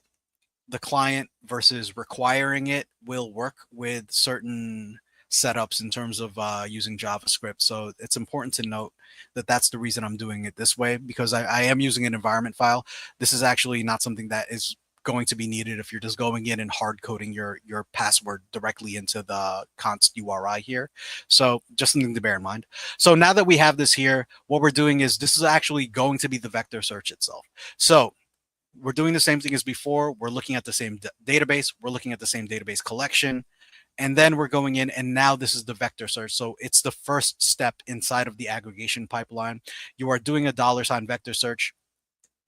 client versus requiring it will work with certain setups in terms of using JavaScript. So it's important to note that that's the reason I'm doing it this way, because I am using an environment file. This is actually not something that is going to be needed if you're just going in and hard coding your password directly into the const URI here. So just something to bear in mind. So now that we have this here, what we're doing is this is actually going to be the vector search itself. So we're doing the same thing as before. We're looking at the same database. We're looking at the same database collection. And then we're going in, and now this is the vector search. So it's the first step inside of the aggregation pipeline. You are doing a $ vector search.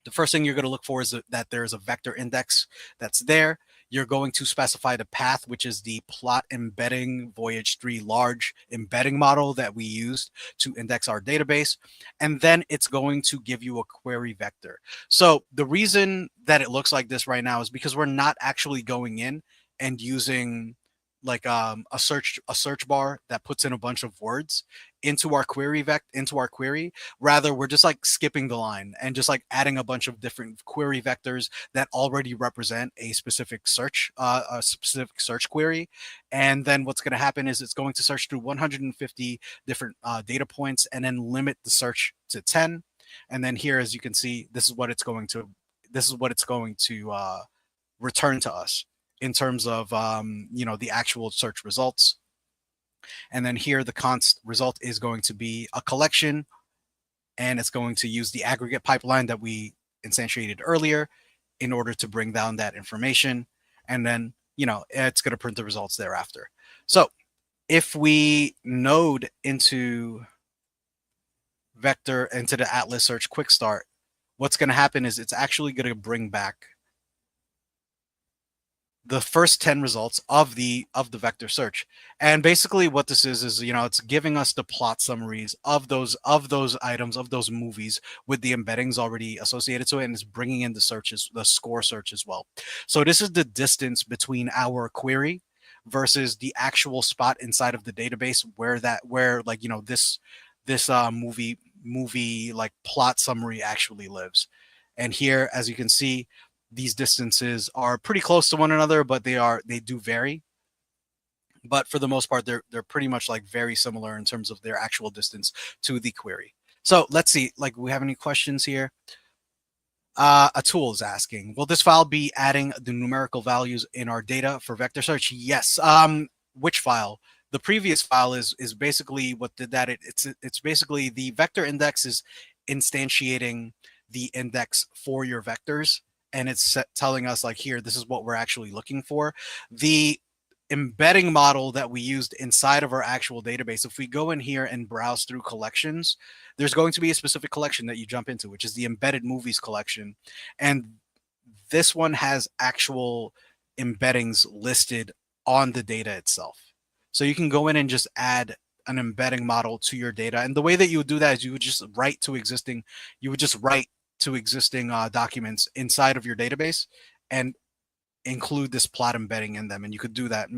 The first thing you're going to look for is that there's a vector index that's there. You're going to specify the path, which is the plot embedding Voyage 3 large embedding model that we used to index our database. And then it's going to give you a query vector. So the reason that it looks like this right now is because we're not actually going in and using like a search bar that puts in a bunch of words into our query Rather, we're just like skipping the line and just like adding a bunch of different query vectors that already represent a specific search query. And then what's going to happen is it's going to search through 150 different data points and then limit the search to 10. And then here, as you can see, this is what it's going to return to us in terms of the actual search results. And then here the const result is going to be a collection, and it's going to use the aggregate pipeline that we instantiated earlier in order to bring down that information. And then it's going to print the results thereafter. So if we node into the Atlas Search Quick Start, what's going to happen is it's actually going to bring back the first 10 results of the vector search. And basically what this is it's giving us the plot summaries of those items, of those movies, with the embeddings already associated to it, and it's bringing in the score search as well. So this is the distance between our query versus the actual spot inside of the database where this movie like plot summary actually lives. And here, as you can see, these distances are pretty close to one another, but they do vary. But for the most part, they're pretty much like very similar in terms of their actual distance to the query. So let's see, like, we have any questions here? A tool is asking, will this file be adding the numerical values in our data for vector search? Yes. Which file? The previous file is basically what did that. It's basically the vector index is instantiating the index for your vectors, and it's telling us like, here, this is what we're actually looking for. The embedding model that we used inside of our actual database, if we go in here and browse through collections, there's going to be a specific collection that you jump into, which is the embedded movies collection. And this one has actual embeddings listed on the data itself. So you can go in and just add an embedding model to your data. And the way that you would do that is you would just write to existing documents inside of your database and include this plot embedding in them. And you could do that,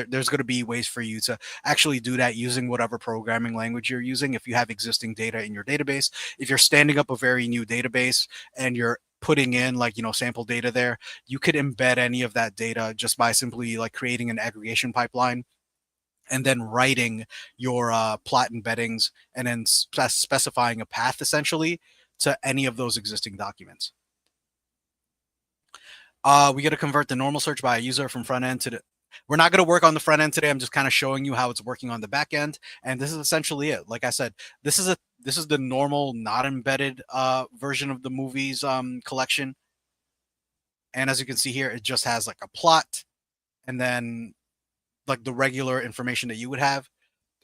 there's going to be ways for you to actually do that using whatever programming language you're using. If you have existing data in your database, if you're standing up a very new database and you're putting in sample data there, you could embed any of that data just by simply like creating an aggregation pipeline and then writing your plot embeddings and then specifying a path essentially to any of those existing documents. We got to convert the normal search by a user from front end to the. We're not going to work on the front end today. I'm just kind of showing you how it's working on the back end, and this is essentially it. Like I said, this is the normal, not embedded version of the movies collection. And as you can see here, it just has like a plot, and then like the regular information that you would have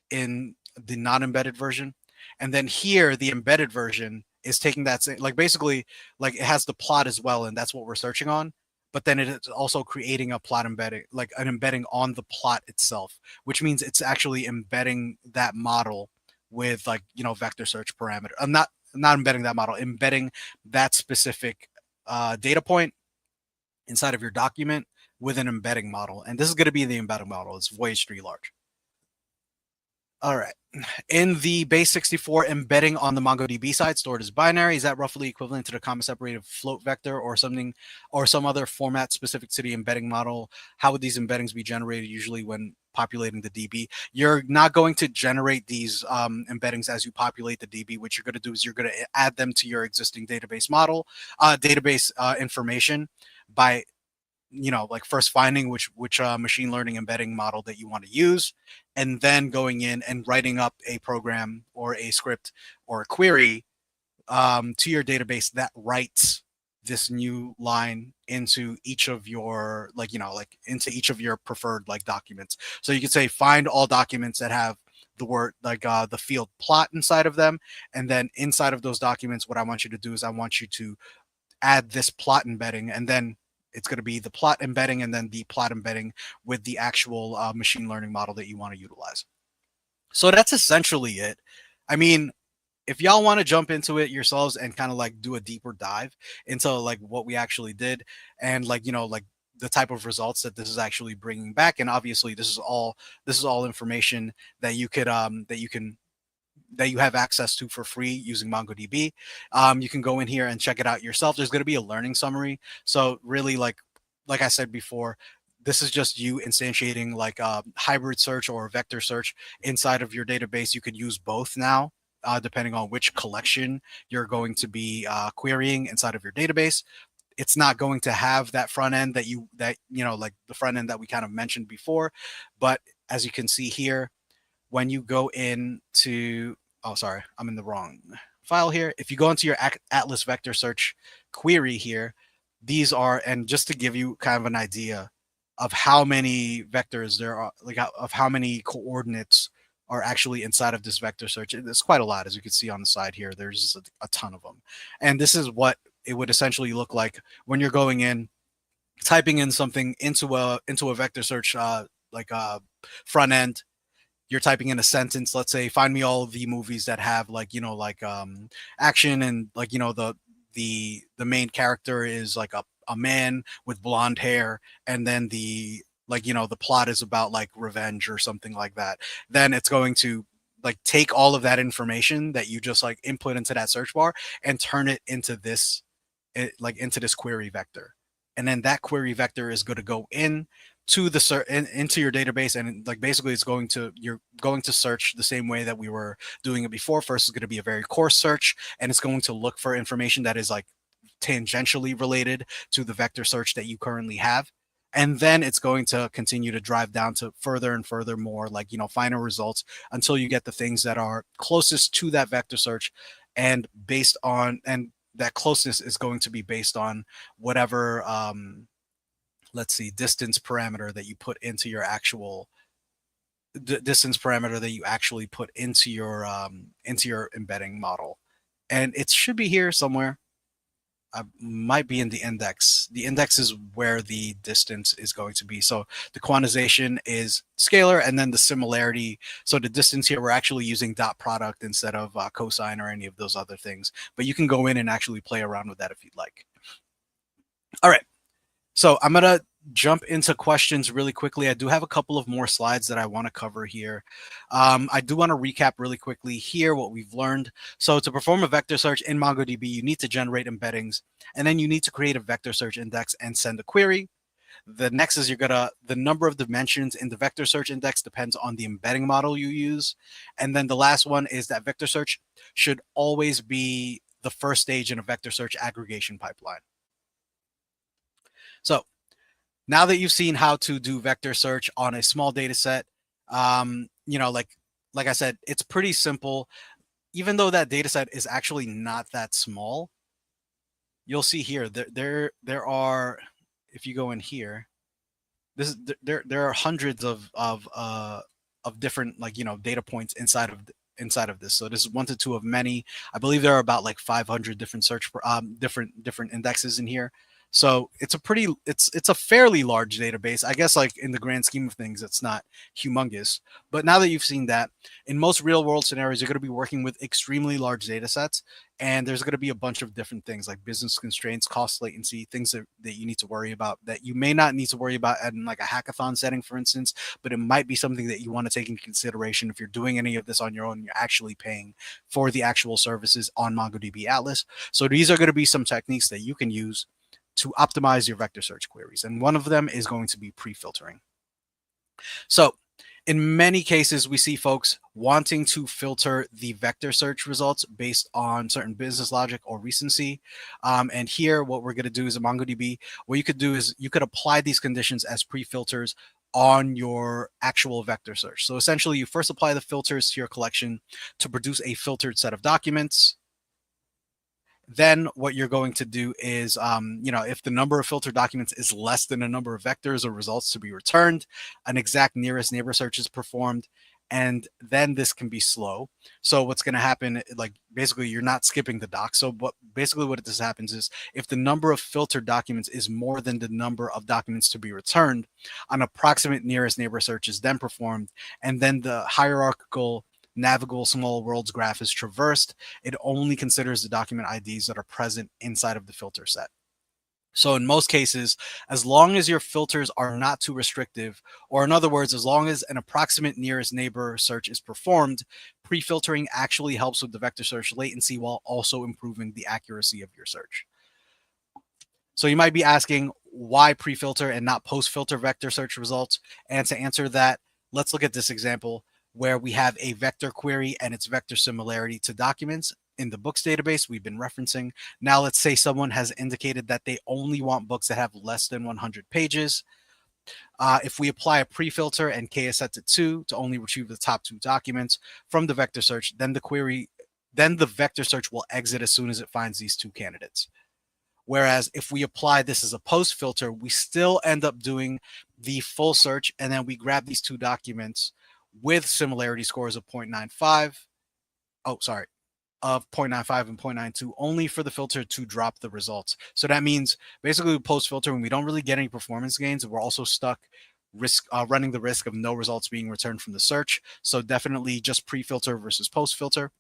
in the non-embedded version. And then here, the embedded version is taking that same, like basically, like it has the plot as well, and that's what we're searching on. But then it is also creating a plot embedding, like an embedding on the plot itself, which means it's actually embedding that model with like, vector search parameter. I'm not embedding that model, embedding that specific data point inside of your document with an embedding model. And this is going to be the embedding model. It's Voyage 3 large. All right. In the base64 embedding on the MongoDB side, stored as binary, is that roughly equivalent to the comma separated float vector or something, or some other format specific to the embedding model? How would these embeddings be generated usually when populating the DB? You're not going to generate these embeddings as you populate the DB. What you're going to do is you're going to add them to your existing database model, database information by like first finding which machine learning embedding model that you want to use, and then going in and writing up a program or a script or a query to your database that writes this new line into each of your into each of your preferred documents. So you could say find all documents that have the word the field plot inside of them, and then inside of those documents, what I want you to do is I want you to add this plot embedding, and then it's going to be the plot embedding and then the plot embedding with the actual machine learning model that you want to utilize. So that's essentially it. I mean, if y'all want to jump into it yourselves and kind of do a deeper dive into what we actually did and the type of results that this is actually bringing back, and obviously this is all information that you could that you have access to for free using MongoDB. You can go in here and check it out yourself. There's going to be a learning summary. So really, like I said before, this is just you instantiating a hybrid search or a vector search inside of your database. You could use both now, depending on which collection you're going to be querying inside of your database. It's not going to have that front end that like the front end that we kind of mentioned before. But as you can see here, when you go into, oh, sorry, I'm in the wrong file here. If you go into your Atlas vector search query here, these are, and just to give you kind of an idea of how many vectors there are, of how many coordinates are actually inside of this vector search. It's quite a lot, as you can see on the side here. There's a ton of them. And this is what it would essentially look like when you're going in, typing in something into a vector search, front end. You're typing in a sentence, let's say, find me all of the movies that have action and the main character is a man with blonde hair, and then the plot is about revenge or something like that. Then it's going to take all of that information that you just input into that search bar and turn it into this into this query vector. And then that query vector is going to go in to the into your database, and basically you're going to search the same way that we were doing it before. First is going to be a very coarse search, and it's going to look for information that is tangentially related to the vector search that you currently have. And then it's going to continue to drive down to further and further more final results until you get the things that are closest to that vector search. And that closeness is going to be based on whatever let's see, distance parameter that you put into your actual distance parameter that you actually put into your embedding model. And it should be here somewhere. Might be in the index. The index is where the distance is going to be. So the quantization is scalar, and then the similarity. So the distance here, we're actually using dot product instead of cosine or any of those other things. But you can go in and actually play around with that if you'd like. All right. So I'm going to jump into questions really quickly. I do have a couple of more slides that I want to cover here. I do want to recap really quickly here what we've learned. So to perform a vector search in MongoDB, you need to generate embeddings, and then you need to create a vector search index and send a query. The next is the number of dimensions in the vector search index depends on the embedding model you use. And then the last one is that vector search should always be the first stage in a vector search aggregation pipeline. So now that you've seen how to do vector search on a small data set, like I said, it's pretty simple. Even though that data set is actually not that small, you'll see here there are, if you go in here, there are hundreds of different, like, data points inside of this. So this is one to two of many. I believe there are about like 500 different different indexes in here. So it's a fairly large database. I guess, like, in the grand scheme of things, it's not humongous. But now that you've seen that, in most real world scenarios, you're going to be working with extremely large data sets, and there's going to be a bunch of different things like business constraints, cost latency, things that you need to worry about that you may not need to worry about in like a hackathon setting, for instance, but it might be something that you want to take into consideration if you're doing any of this on your own. You're actually paying for the actual services on MongoDB Atlas. So these are going to be some techniques that you can use to optimize your vector search queries. And one of them is going to be pre-filtering. So in many cases, we see folks wanting to filter the vector search results based on certain business logic or recency. And here, what we're going to do is in MongoDB, what you could do is you could apply these conditions as pre-filters on your actual vector search. So essentially, you first apply the filters to your collection to produce a filtered set of documents. Then what you're going to do is, if the number of filtered documents is less than the number of vectors or results to be returned, an exact nearest neighbor search is performed. And then this can be slow. So what's going to happen, like, basically you're not skipping the doc. So what this happens is, if the number of filtered documents is more than the number of documents to be returned, an approximate nearest neighbor search is then performed. And then the hierarchical navigable small worlds graph is traversed. It only considers the document IDs that are present inside of the filter set. So in most cases, as long as your filters are not too restrictive, or in other words, as long as an approximate nearest neighbor search is performed, pre-filtering actually helps with the vector search latency while also improving the accuracy of your search. So you might be asking, why pre-filter and not post-filter vector search results? And to answer that, let's look at this example where we have a vector query and its vector similarity to documents in the books database we've been referencing. Now, let's say someone has indicated that they only want books that have less than 100 pages. If we apply a pre-filter and KS set to 2 to only retrieve the top 2 documents from the vector search, then the vector search will exit as soon as it finds these 2 candidates. Whereas if we apply this as a post filter, we still end up doing the full search, and then we grab these 2 documents with similarity scores of 0.95, of 0.95 and 0.92, only for the filter to drop the results. So that means basically post filtering, we don't really get any performance gains. We're also stuck running the risk of no results being returned from the search. So definitely just pre-filter versus post filter.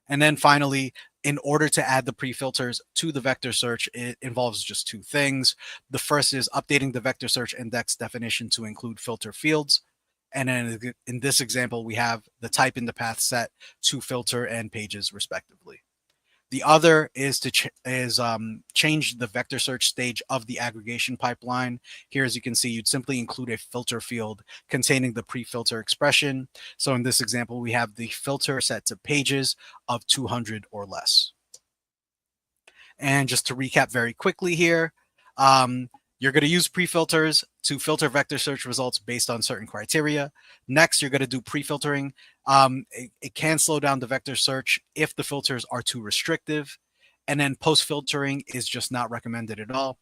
And then finally, in order to add the pre-filters to the vector search, it involves just 2 things. The first is updating the vector search index definition to include filter fields. And then in this example, we have the type in the path set to filter and pages respectively. The other is to change the vector search stage of the aggregation pipeline. Here, as you can see, you'd simply include a filter field containing the pre-filter expression. So in this example, we have the filter set to pages of 200 or less. And just to recap very quickly here, you're going to use pre-filters to filter vector search results based on certain criteria. Next, you're going to do pre-filtering. It can slow down the vector search if the filters are too restrictive. And then post-filtering is just not recommended at all.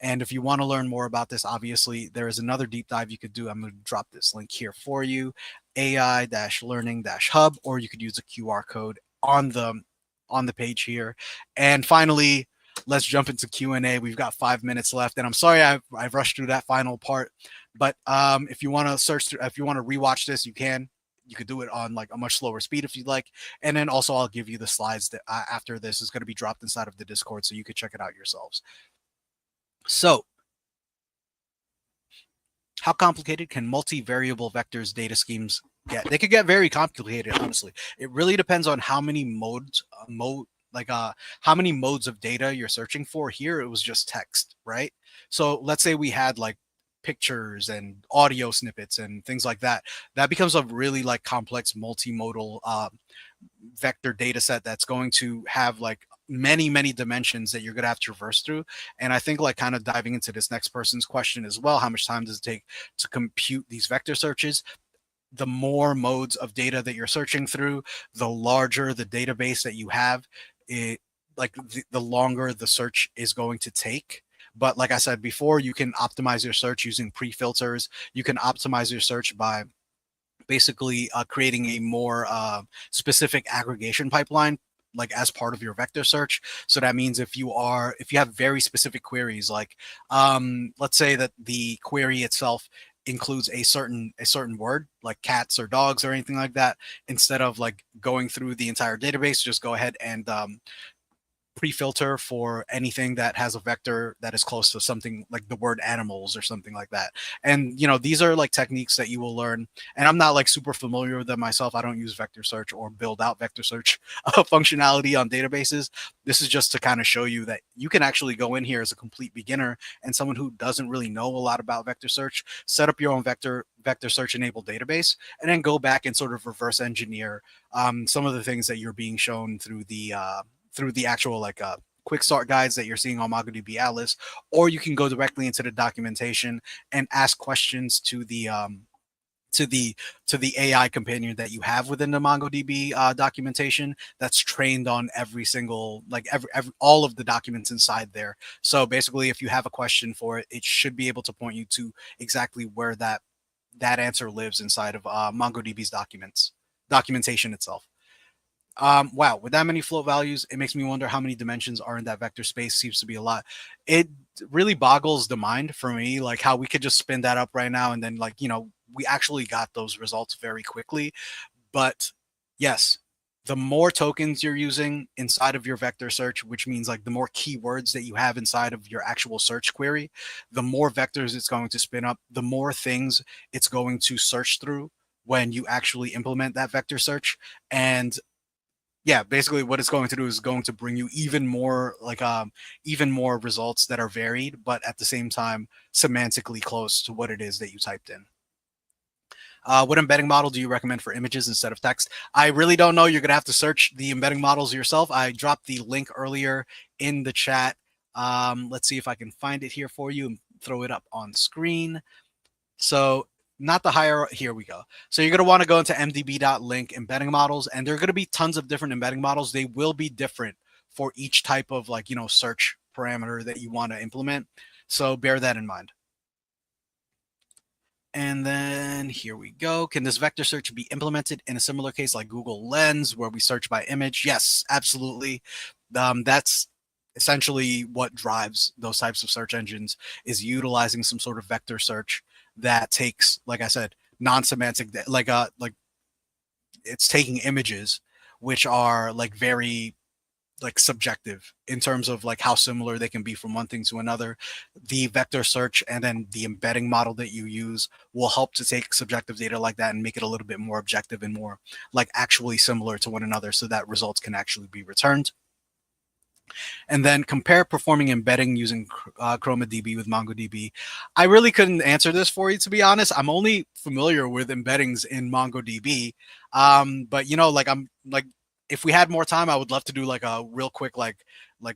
And if you want to learn more about this, obviously, there is another deep dive you could do. I'm going to drop this link here for you, AI-learning-hub, or you could use a QR code on the page here. And finally, let's jump into Q&A. We've got 5 minutes left, and I'm sorry I've rushed through that final part. But if you want to rewatch this, you can. You could do it on like a much slower speed if you'd like. And then also I'll give you the slides that after this is going to be dropped inside of the Discord, so you could check it out yourselves. So, how complicated can multivariable vectors data schemes get? They could get very complicated, honestly. It really depends on how many modes, how many modes of data you're searching for. Here, it was just text, right? So let's say we had like pictures and audio snippets and things like that. That becomes a really like complex multimodal vector data set that's going to have like many dimensions that you're going to have to traverse through. And I think like kind of diving into this next person's question as well, how much time does it take to compute these vector searches? The more modes of data that you're searching through, the larger the database that you have, it like the longer the search is going to take. But like I said before, you can optimize your search using pre-filters. You can optimize your search by basically creating a more specific aggregation pipeline like as part of your vector search. So that means if you have very specific queries, like let's say that the query itself includes a certain word like cats or dogs or anything like that, instead of like going through the entire database, just go ahead and pre-filter for anything that has a vector that is close to something like the word animals or something like that. And these are like techniques that you will learn, and I'm not like super familiar with them myself. I don't use vector search or build out vector search functionality on databases. This is just to kind of show you that you can actually go in here as a complete beginner and someone who doesn't really know a lot about vector search, set up your own vector search enabled database, and then go back and sort of reverse engineer some of the things that you're being shown through the actual like quick start guides that you're seeing on MongoDB Atlas. Or you can go directly into the documentation and ask questions to the AI companion that you have within the MongoDB documentation that's trained on every single like every all of the documents inside there. So basically, if you have a question for it, it should be able to point you to exactly where that answer lives inside of MongoDB's documentation itself. Wow, with that many float values, it makes me wonder how many dimensions are in that vector space. Seems to be a lot. It really boggles the mind for me, like how we could just spin that up right now and then like, we actually got those results very quickly. But yes, the more tokens you're using inside of your vector search, which means like the more keywords that you have inside of your actual search query, the more vectors it's going to spin up, the more things it's going to search through when you actually implement that vector search. And yeah, basically what it's going to do is going to bring you even more like even more results that are varied, but at the same time semantically close to what it is that you typed in. What embedding model do you recommend for images instead of text? I really don't know. You're gonna have to search the embedding models yourself. I dropped the link earlier in the chat. Let's see if I can find it here for you and throw it up on screen. So not the higher, here we go. So you're going to want to go into mdb.link embedding models, and there are going to be tons of different embedding models. They will be different for each type of like, search parameter that you want to implement. So bear that in mind. And then here we go. Can this vector search be implemented in a similar case like Google Lens where we search by image? Yes, absolutely. That's essentially what drives those types of search engines, is utilizing some sort of vector search that takes, like I said, non-semantic, like it's taking images which are like very like subjective in terms of like how similar they can be from one thing to another. The vector search and then the embedding model that you use will help to take subjective data like that and make it a little bit more objective and more like actually similar to one another, so that results can actually be returned. And then compare performing embedding using ChromaDB with MongoDB. I really couldn't answer this for you, to be honest. I'm only familiar with embeddings in MongoDB. But like I'm like, if we had more time, I would love to do like a real quick like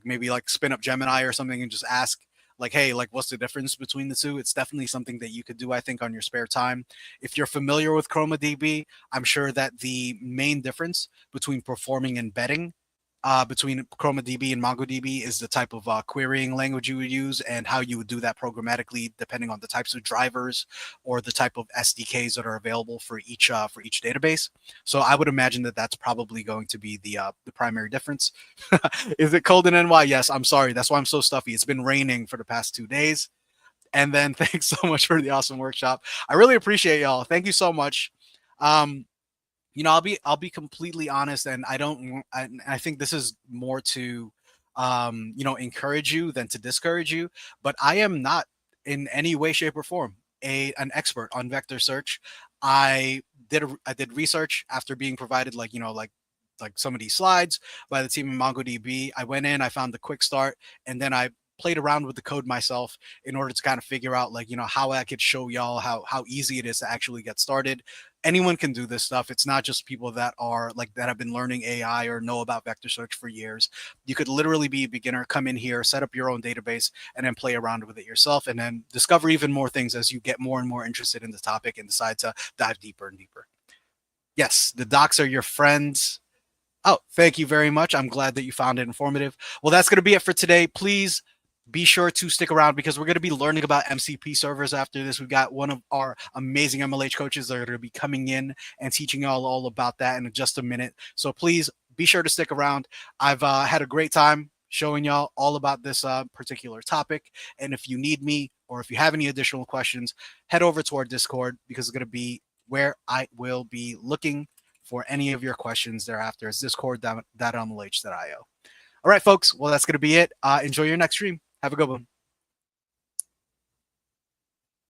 maybe like spin up Gemini or something and just ask like, hey, like what's the difference between the two? It's definitely something that you could do, I think, on your spare time. If you're familiar with ChromaDB, I'm sure that the main difference between performing embedding between ChromaDB and MongoDB is the type of querying language you would use and how you would do that programmatically, depending on the types of drivers or the type of SDKs that are available for each database. So I would imagine that that's probably going to be the primary difference. Is it cold in NY? Yes, I'm sorry. That's why I'm so stuffy. It's been raining for the past 2 days. And then thanks so much for the awesome workshop. I really appreciate y'all. Thank you so much. I'll be completely honest, and I think this is more to encourage you than to discourage you, but I am not in any way, shape, or form an expert on vector search. I did research after being provided like some of these slides by the team in MongoDB. I went in, I found the quick start, and then I played around with the code myself in order to kind of figure out, like, how I could show y'all how easy it is to actually get started. Anyone can do this stuff. It's not just people that are like that have been learning AI or know about vector search for years. You could literally be a beginner, come in here, set up your own database, and then play around with it yourself, and then discover even more things as you get more and more interested in the topic and decide to dive deeper and deeper. Yes, the docs are your friends. Oh, thank you very much. I'm glad that you found it informative. Well, that's going to be it for today. Please be sure to stick around because we're going to be learning about MCP servers after this. We've got one of our amazing MLH coaches that are going to be coming in and teaching y'all all about that in just a minute. So please be sure to stick around. I've had a great time showing y'all all about this particular topic. And if you need me or if you have any additional questions, head over to our Discord because it's going to be where I will be looking for any of your questions thereafter. It's discord.mlh.io. All right, folks. Well, that's going to be it. Enjoy your next stream. Have a good one.